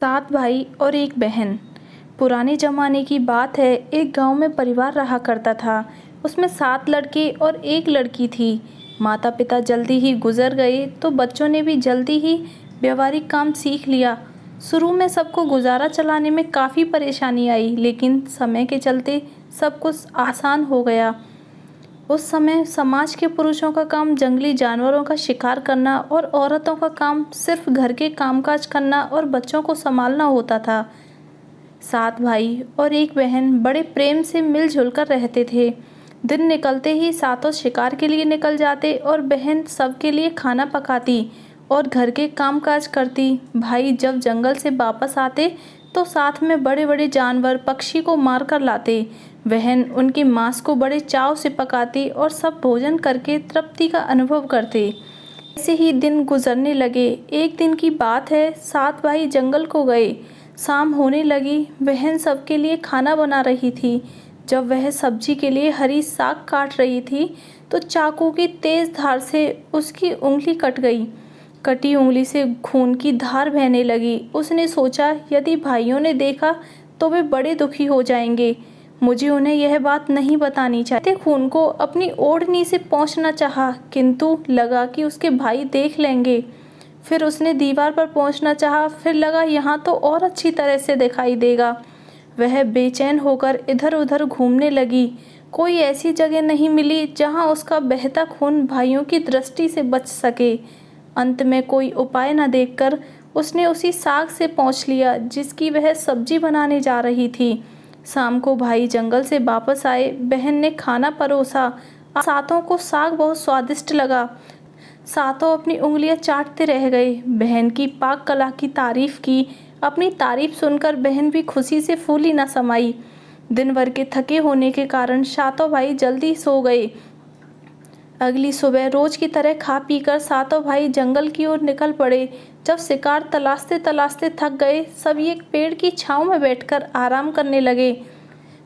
सात भाई और एक बहन। पुराने ज़माने की बात है। एक गांव में परिवार रहा करता था। उसमें 7 लड़के और एक लड़की थी। माता पिता जल्दी ही गुजर गए तो बच्चों ने भी जल्दी ही व्यवहारिक काम सीख लिया। शुरू में सबको गुजारा चलाने में काफ़ी परेशानी आई, लेकिन समय के चलते सब कुछ आसान हो गया। उस समय समाज के पुरुषों का काम जंगली जानवरों का शिकार करना और औरतों का काम सिर्फ घर के कामकाज करना और बच्चों को संभालना होता था। 7 भाई और एक बहन बड़े प्रेम से मिलजुल कर रहते थे। दिन निकलते ही सातों शिकार के लिए निकल जाते और बहन सबके लिए खाना पकाती और घर के कामकाज करती। भाई जब जंगल से वापस आते तो साथ में बड़े बड़े जानवर पक्षी को मार कर लाते। बहन उनके मांस को बड़े चाव से पकाती और सब भोजन करके तृप्ति का अनुभव करते। ऐसे ही दिन गुजरने लगे। एक दिन की बात है, 7 भाई जंगल को गए। शाम होने लगी। बहन सबके लिए खाना बना रही थी। जब वह सब्जी के लिए हरी साग काट रही थी तो चाकू की तेज धार से उसकी उंगली कट गई। कटी उंगली से खून की धार बहने लगी। उसने सोचा, यदि भाइयों ने देखा तो वे बड़े दुखी हो जाएंगे। मुझे उन्हें यह बात नहीं बतानी चाहिए। खून को अपनी ओढ़नी से पोंछना चाहा, किंतु लगा कि उसके भाई देख लेंगे। फिर उसने दीवार पर पोंछना चाहा, फिर लगा यहाँ तो और अच्छी तरह से दिखाई देगा। वह बेचैन होकर इधर उधर घूमने लगी। कोई ऐसी जगह नहीं मिली जहाँ उसका बहता खून भाइयों की दृष्टि से बच सके। अंत में कोई उपाय न देखकर उसने उसी साग से पोंछ लिया जिसकी वह सब्जी बनाने जा रही थी। शाम को भाई जंगल से वापस आए। बहन ने खाना परोसा। सातों को साग बहुत स्वादिष्ट लगा। सातों अपनी उंगलियां चाटते रह गए। बहन की पाक कला की तारीफ की। अपनी तारीफ सुनकर बहन भी खुशी से फूली न समाई। दिन भर के थके होने के कारण सातों भाई जल्दी सो गए। अगली सुबह रोज की तरह खा पीकर सातों भाई जंगल की ओर निकल पड़े। जब शिकार तलाशते तलाशते थक गए, सभी एक पेड़ की छांव में बैठकर आराम करने लगे।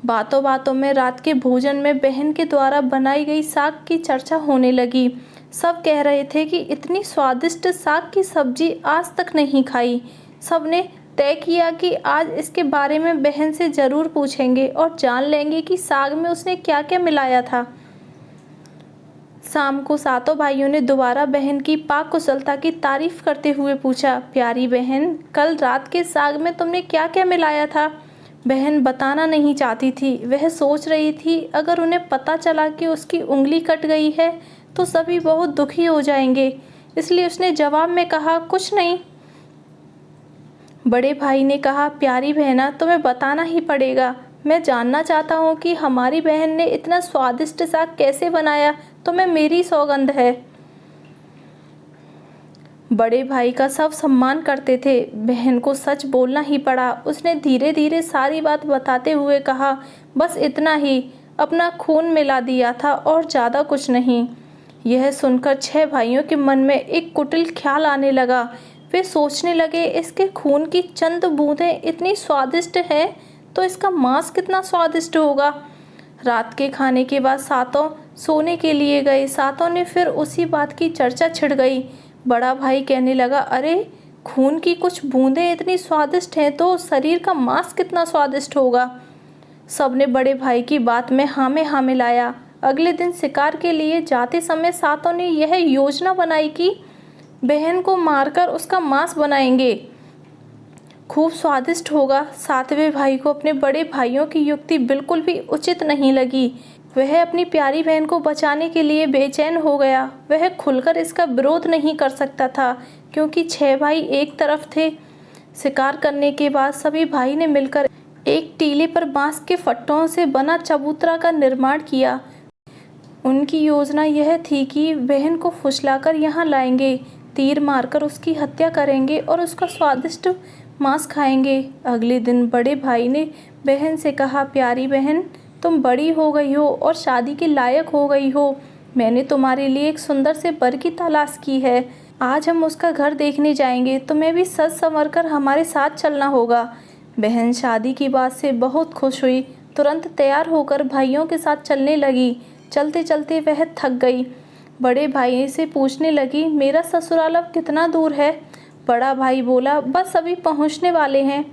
बातों बातों में रात के भोजन में बहन के द्वारा बनाई गई साग की चर्चा होने लगी। सब कह रहे थे कि इतनी स्वादिष्ट साग की सब्जी आज तक नहीं खाई। सबने तय किया कि आज इसके बारे में बहन से जरूर पूछेंगे और जान लेंगे कि साग में उसने क्या क्या मिलाया था। शाम को सातों भाइयों ने दोबारा बहन की पाक कुशलता की तारीफ करते हुए पूछा, प्यारी बहन, कल रात के साग में तुमने क्या क्या मिलाया था? बहन बताना नहीं चाहती थी। वह सोच रही थी, अगर उन्हें पता चला कि उसकी उंगली कट गई है तो सभी बहुत दुखी हो जाएंगे। इसलिए उसने जवाब में कहा, कुछ नहीं। बड़े भाई ने कहा, प्यारी बहना, तुम्हें बताना ही पड़ेगा। मैं जानना चाहता हूँ कि हमारी बहन ने इतना स्वादिष्ट साग कैसे बनाया। तुम्हें मेरी सौगंध है। बड़े भाई का सब सम्मान करते थे। बहन को सच बोलना ही पड़ा। उसने धीरे धीरे सारी बात बताते हुए कहा, बस इतना ही, अपना खून मिला दिया था और ज़्यादा कुछ नहीं। यह सुनकर 6 भाइयों के मन में एक कुटिल ख्याल आने लगा। वे सोचने लगे, इसके खून की चंद बूंदें इतनी स्वादिष्ट हैं तो इसका मांस कितना स्वादिष्ट होगा। रात के खाने के बाद सातों सोने के लिए गए। सातों ने फिर उसी बात की चर्चा छिड़ गई। बड़ा भाई कहने लगा, अरे, खून की कुछ बूंदें इतनी स्वादिष्ट हैं तो शरीर का मांस कितना स्वादिष्ट होगा। सबने बड़े भाई की बात में हाँ मिलाया। अगले दिन शिकार के लिए जाते समय सातों ने यह योजना बनाई कि बहन को मारकर उसका मांस बनाएंगे। खूब स्वादिष्ट होगा। सातवें भाई को अपने बड़े भाइयों की युक्ति बिल्कुल भी उचित नहीं लगी। वह अपनी प्यारी बहन को बचाने के लिए बेचैन हो गया। वह खुलकर इसका विरोध नहीं कर सकता था क्योंकि 6 भाई एक तरफ थे। शिकार करने के बाद सभी भाई ने मिलकर एक टीले पर बांस के फट्टों से बना चबूतरा का निर्माण किया। उनकी योजना यह थी कि बहन को फुसलाकर यहाँ लाएंगे, तीर मारकर उसकी हत्या करेंगे और उसका स्वादिष्ट मांस खाएंगे। अगले दिन बड़े भाई ने बहन से कहा, प्यारी बहन, तुम बड़ी हो गई हो और शादी के लायक हो गई हो। मैंने तुम्हारे लिए एक सुंदर से वर की तलाश की है। आज हम उसका घर देखने जाएंगे। तुम्हें भी सज संवर कर हमारे साथ चलना होगा। बहन शादी की बात से बहुत खुश हुई। तुरंत तैयार होकर भाइयों के साथ चलने लगी। चलते चलते वह थक गई। बड़े भाई से पूछने लगी, मेरा ससुराल अब कितना दूर है? बड़ा भाई बोला, बस अभी पहुंचने वाले हैं।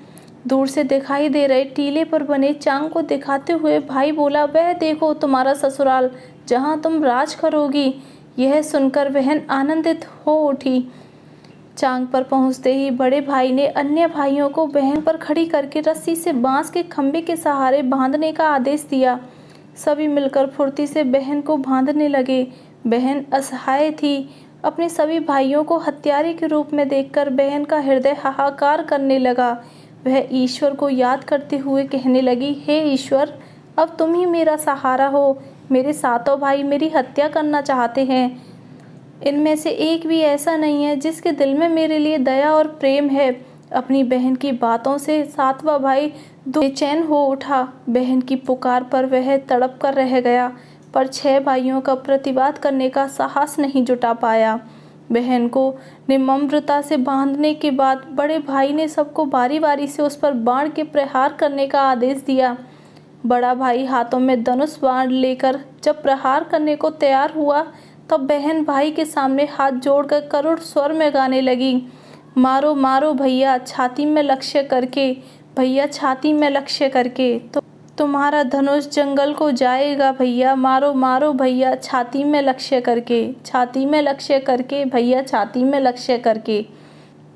दूर से दिखाई दे रहे टीले पर बने चांग को दिखाते हुए भाई बोला, वह देखो तुम्हारा ससुराल, जहां तुम राज करोगी। यह सुनकर बहन आनंदित हो उठी। चांग पर पहुंचते ही बड़े भाई ने अन्य भाइयों को बहन पर खड़ी करके रस्सी से बांस के खंभे के सहारे बांधने का आदेश दिया। सभी मिलकर फुर्ती से बहन को बांधने लगे। बहन असहाय थी। अपने सभी भाइयों को हत्यारे के रूप में देखकर बहन का हृदय हाहाकार करने लगा। वह ईश्वर को याद करते हुए कहने लगी, हे ईश्वर, अब तुम ही मेरा सहारा हो। मेरे सातों भाई मेरी हत्या करना चाहते हैं। इनमें से एक भी ऐसा नहीं है जिसके दिल में मेरे लिए दया और प्रेम है। अपनी बहन की बातों से सातवां भाई बेचैन हो उठा। बहन की पुकार पर वह तड़प कर रह गया, पर 6 भाइयों का प्रतिवाद करने का साहस नहीं जुटा पाया। बहन को निर्ममता से बांधने के बाद बड़े भाई ने सबको बारी बारी से उस पर बाण के प्रहार करने का आदेश दिया। बड़ा भाई हाथों में धनुष बाण लेकर जब प्रहार करने को तैयार हुआ, तब बहन भाई के सामने हाथ जोड़कर करुण स्वर में गाने लगी, मारो मारो भैया छाती में लक्ष्य करके, भैया छाती में लक्ष्य करके, तो तुम्हारा धनुष जंगल को जाएगा भैया, मारो मारो भैया छाती में लक्ष्य करके, छाती में लक्ष्य करके, भैया छाती में लक्ष्य करके।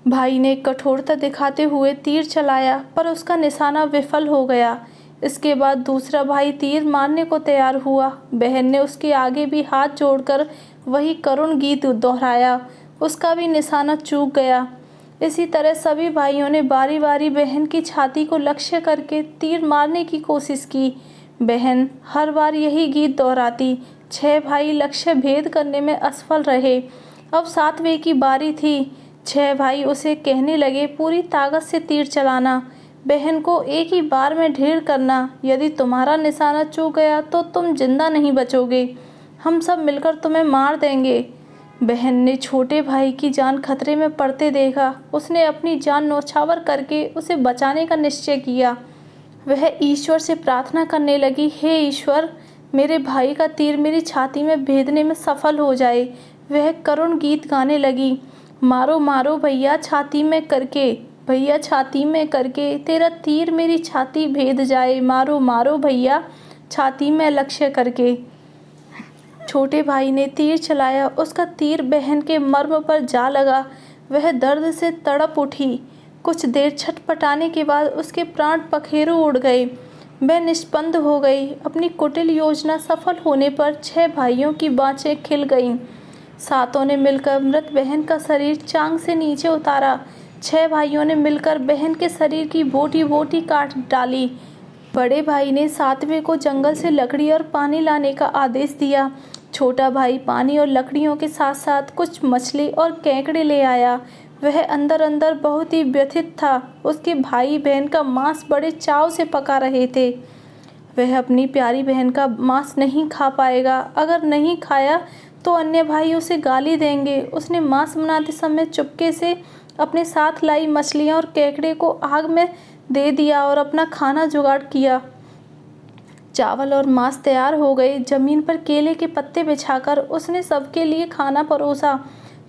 भाई ने कठोरता दिखाते हुए तीर चलाया, पर उसका निशाना विफल हो गया। इसके बाद दूसरा भाई तीर मारने को तैयार हुआ। बहन ने उसके आगे भी हाथ जोड़कर वही करुण गीत दोहराया। उसका भी निशाना चूक गया। इसी तरह सभी भाइयों ने बारी बारी बहन की छाती को लक्ष्य करके तीर मारने की कोशिश की। बहन हर बार यही गीत दोहराती। 6 भाई लक्ष्य भेद करने में असफल रहे। अब 7वें की बारी थी। 6 भाई उसे कहने लगे, पूरी ताकत से तीर चलाना, बहन को एक ही बार में ढेर करना। यदि तुम्हारा निशाना चूक गया तो तुम जिंदा नहीं बचोगे। हम सब मिलकर तुम्हें मार देंगे। बहन ने छोटे भाई की जान खतरे में पड़ते देखा। उसने अपनी जान न्यौछावर करके उसे बचाने का निश्चय किया। वह ईश्वर से प्रार्थना करने लगी, हे ईश्वर, मेरे भाई का तीर मेरी छाती में भेदने में सफल हो जाए। वह करुण गीत गाने लगी, मारो मारो भैया छाती में करके, भैया छाती में करके, तेरा तीर मेरी छाती भेद जाए, मारो मारो भैया छाती में लक्ष्य करके। छोटे भाई ने तीर चलाया। उसका तीर बहन के मर्म पर जा लगा। वह दर्द से तड़प उठी। कुछ देर छटपटाने के बाद उसके प्राण पखेरु उड़ गए। वह निष्पंद हो गई। अपनी कुटिल योजना सफल होने पर 6 भाइयों की बाँछें खिल गईं। सातों ने मिलकर मृत बहन का शरीर चांग से नीचे उतारा। 6 भाइयों ने मिलकर बहन के शरीर की बोटी बोटी काट डाली। बड़े भाई ने 7वें को जंगल से लकड़ी और पानी लाने का आदेश दिया। छोटा भाई पानी और लकड़ियों के साथ साथ कुछ मछली और केकड़े ले आया। वह अंदर अंदर बहुत ही व्यथित था। उसके भाई बहन का मांस बड़े चाव से पका रहे थे। वह अपनी प्यारी बहन का मांस नहीं खा पाएगा। अगर नहीं खाया तो अन्य भाई उसे गाली देंगे। उसने मांस बनाते समय चुपके से अपने साथ लाई मछलियाँ और केकड़े को आग में दे दिया और अपना खाना जुगाड़ किया। चावल और मांस तैयार हो गए। जमीन पर केले के पत्ते बिछाकर उसने सबके लिए खाना परोसा।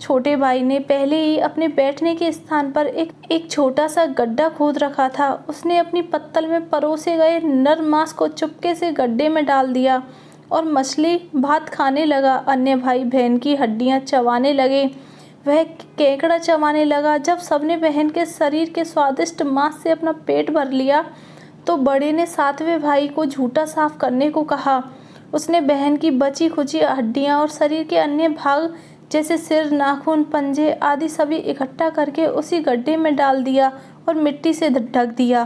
छोटे भाई ने पहले ही अपने बैठने के स्थान पर एक छोटा सा गड्ढा खोद रखा था। उसने अपनी पत्तल में परोसे गए नर मांस को चुपके से गड्ढे में डाल दिया और मछली भात खाने लगा। अन्य भाई बहन की हड्डियां चबाने लगे। वह केकड़ा चबाने लगा। जब सबने बहन के शरीर के स्वादिष्ट मांस से अपना पेट भर लिया तो बड़े ने 7वें भाई को झूठा साफ करने को कहा। उसने बहन की बची खुची हड्डियां और शरीर के अन्य भाग जैसे सिर, नाखून, पंजे आदि सभी इकट्ठा करके उसी गड्ढे में डाल दिया और मिट्टी से ढक दिया।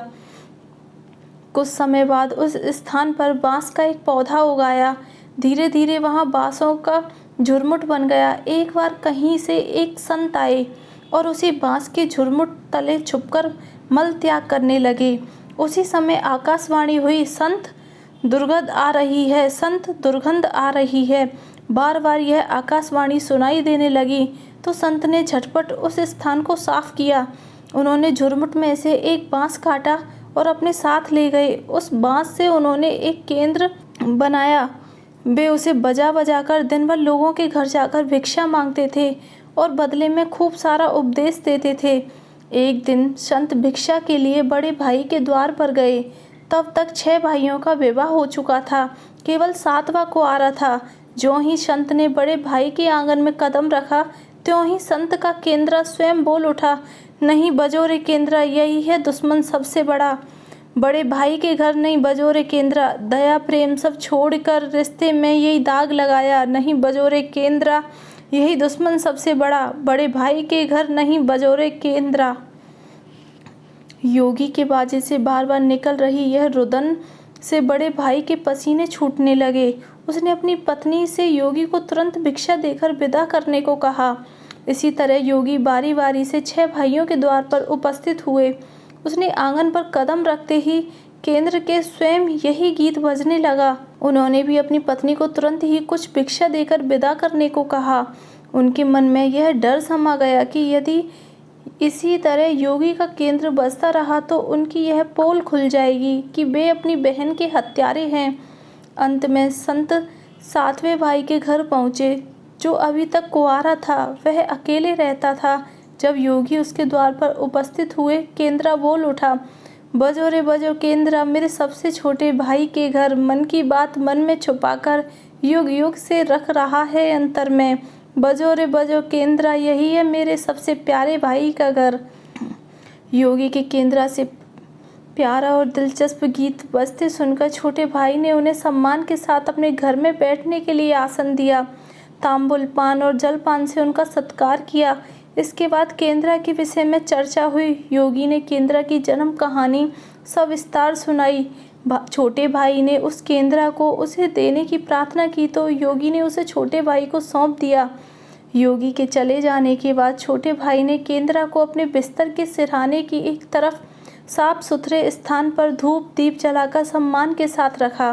कुछ समय बाद उस स्थान पर बांस का एक पौधा उगाया। धीरे धीरे वहां बांसों का झुरमुट बन गया। एक बार कहीं से एक संत आए और उसी बांस के झुरमुट तले छुपकर मल त्याग करने लगे। उसी समय आकाशवाणी हुई, संत दुर्गंध आ रही है, संत दुर्गंध आ रही है। बार बार यह आकाशवाणी सुनाई देने लगी तो संत ने झटपट उस स्थान को साफ किया। उन्होंने झुरमुट में से एक बांस काटा और अपने साथ ले गए। उस बांस से उन्होंने एक केंद्र बनाया। वे उसे बजा बजा कर दिन भर लोगों के घर जाकर भिक्षा मांगते थे। और बदले में खूब सारा उपदेश देते थे। एक दिन संत भिक्षा के लिए बड़े भाई के द्वार पर गए। तब तक 6 भाइयों का विवाह हो चुका था, केवल 7वां कुंवारा था। ज्यों ही संत ने बड़े भाई के आंगन में कदम रखा, त्यों ही संत का केंद्रा स्वयं बोल उठा, नहीं बजो रे केंद्रा, यही है दुश्मन सबसे बड़ा। बड़े भाई के घर नहीं बजो रे केंद्रा, दया प्रेम सब छोड़कर रिश्ते में यही दाग लगाया, नहीं बजो रे केंद्रा, यही दुश्मन सबसे बड़ा। बड़े भाई के घर नहीं बजो रे केंद्रा। योगी के बाजे से बार बार निकल रही यह रुदन से बड़े भाई के पसीने छूटने लगे। उसने अपनी पत्नी से योगी को तुरंत भिक्षा देकर विदा करने को कहा। इसी तरह योगी बारी बारी से 6 भाइयों के द्वार पर उपस्थित हुए। उसने आंगन पर कदम रखते ही केंद्र के स्वयं यही गीत बजने लगा। उन्होंने भी अपनी पत्नी को तुरंत ही कुछ भिक्षा देकर विदा करने को कहा। उनके मन में यह डर समा गया कि यदि इसी तरह योगी का केंद्र बजता रहा तो उनकी यह पोल खुल जाएगी कि वे अपनी बहन के हत्यारे हैं। अंत में संत 7वें भाई के घर पहुँचे, जो अभी तक कुंवारा था। वह अकेले रहता था। जब योगी उसके द्वार पर उपस्थित हुए, केंद्रा बोल उठा, बजो रे बजो केंद्रा, मेरे सबसे छोटे भाई के घर। मन की बात मन में छुपाकर युग युग से रख रहा है अंतर में। बजो रे बजो केंद्रा, यही है मेरे सबसे प्यारे भाई का घर। योगी के केंद्रा से प्यारा और दिलचस्प गीत बजते सुनकर छोटे भाई ने उन्हें सम्मान के साथ अपने घर में बैठने के लिए आसन दिया। तांबुल पान और जलपान से उनका सत्कार किया। इसके बाद केंद्रा के विषय में चर्चा हुई। योगी ने केंद्रा की जन्म कहानी सविस्तार सुनाई। छोटे भाई ने उस केंद्रा को उसे देने की प्रार्थना की तो योगी ने उसे छोटे भाई को सौंप दिया। योगी के चले जाने के बाद छोटे भाई ने केंद्रा को अपने बिस्तर के सिरहाने की एक तरफ साफ सुथरे स्थान पर धूप दीप जलाकर सम्मान के साथ रखा।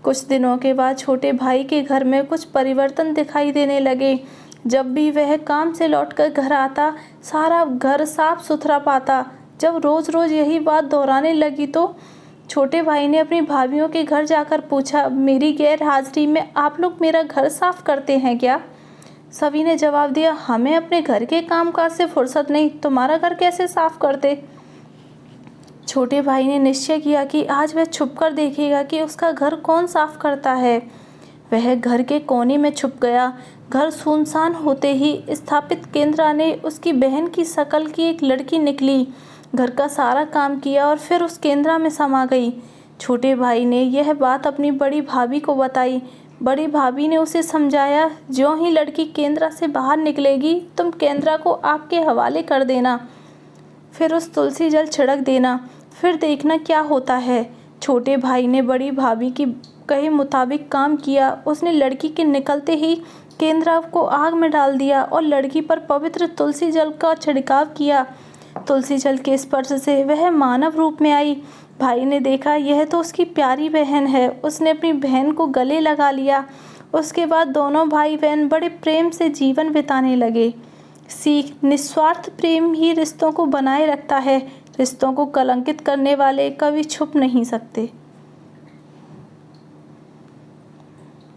कुछ दिनों के बाद छोटे भाई के घर में कुछ परिवर्तन दिखाई देने लगे। जब भी वह काम से लौटकर घर आता, सारा घर साफ सुथरा पाता। जब रोज़ रोज़ यही बात दोहराने लगी तो छोटे भाई ने अपनी भाभीियों के घर जाकर पूछा, मेरी गैर हाजिरी में आप लोग मेरा घर साफ करते हैं क्या? सभी ने जवाब दिया, हमें अपने घर के कामकाज से फुर्सत नहीं, तुम्हारा घर कैसे साफ करते? छोटे भाई ने निश्चय किया कि आज वह छुपकर देखेगा कि उसका घर कौन साफ करता है। वह घर के कोने में छुप गया। घर सुनसान होते ही स्थापित केंद्रा ने उसकी बहन की शकल की एक लड़की निकली, घर का सारा काम किया और फिर उस केंद्रा में समा गई। छोटे भाई ने यह बात अपनी बड़ी भाभी को बताई। बड़ी भाभी ने उसे समझाया, ज्यों ही लड़की केंद्रा से बाहर निकलेगी तुम केंद्रा को आपके हवाले कर देना, फिर उस तुलसी जल छिड़क देना, फिर देखना क्या होता है। छोटे भाई ने बड़ी भाभी की कहे मुताबिक काम किया। उसने लड़की के निकलते ही केंद्रा को आग में डाल दिया और लड़की पर पवित्र तुलसी जल का छिड़काव किया। तुलसी जल के स्पर्श से वह मानव रूप में आई। भाई ने देखा यह तो उसकी प्यारी बहन है। उसने अपनी बहन को गले लगा लिया। उसके बाद दोनों भाई बहन बड़े प्रेम से जीवन बिताने लगे। सीख, निस्वार्थ प्रेम ही रिश्तों को बनाए रखता है। रिश्तों को कलंकित करने वाले कभी छुप नहीं सकते।